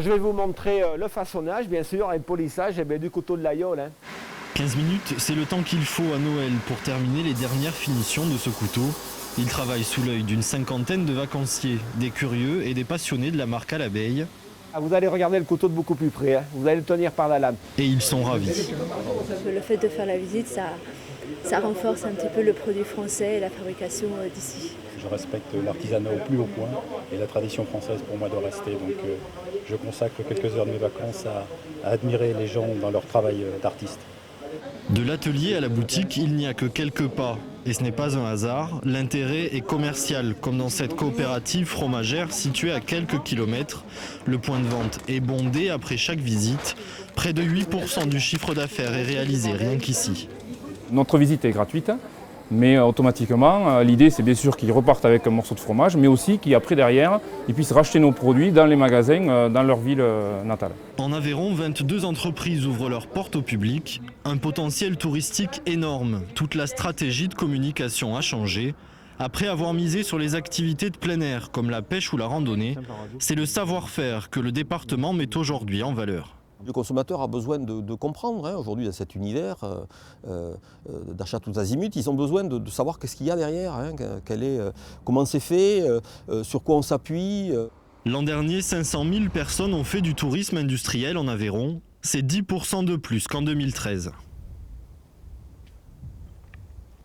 Je vais vous montrer le façonnage, bien sûr, et le polissage du couteau de l'aïeul. 15 minutes, c'est le temps qu'il faut à Noël pour terminer les dernières finitions de ce couteau. Il travaille sous l'œil d'une cinquantaine de vacanciers, des curieux et des passionnés de la marque à l'abeille. Vous allez regarder le couteau de beaucoup plus près, vous allez le tenir par la lame. Et ils sont ravis. Le fait de faire la visite, ça renforce un petit peu le produit français et la fabrication d'ici. Je respecte l'artisanat au plus haut point et la tradition française pour moi doit rester. Donc je consacre quelques heures de mes vacances à admirer les gens dans leur travail d'artiste. De l'atelier à la boutique, il n'y a que quelques pas. Et ce n'est pas un hasard, l'intérêt est commercial, comme dans cette coopérative fromagère située à quelques kilomètres. Le point de vente est bondé après chaque visite. Près de 8% du chiffre d'affaires est réalisé rien qu'ici. Notre visite est gratuite, mais automatiquement, l'idée c'est bien sûr qu'ils repartent avec un morceau de fromage, mais aussi qu'après derrière, ils puissent racheter nos produits dans les magasins dans leur ville natale. En Aveyron, 22 entreprises ouvrent leurs portes au public. Un potentiel touristique énorme. Toute la stratégie de communication a changé. Après avoir misé sur les activités de plein air, comme la pêche ou la randonnée, c'est le savoir-faire que le département met aujourd'hui en valeur. Le consommateur a besoin de comprendre, aujourd'hui dans cet univers d'achat tous azimuts, ils ont besoin de savoir qu'est-ce qu'il y a derrière, comment c'est fait, sur quoi on s'appuie. L'an dernier, 500 000 personnes ont fait du tourisme industriel en Aveyron. C'est 10% de plus qu'en 2013.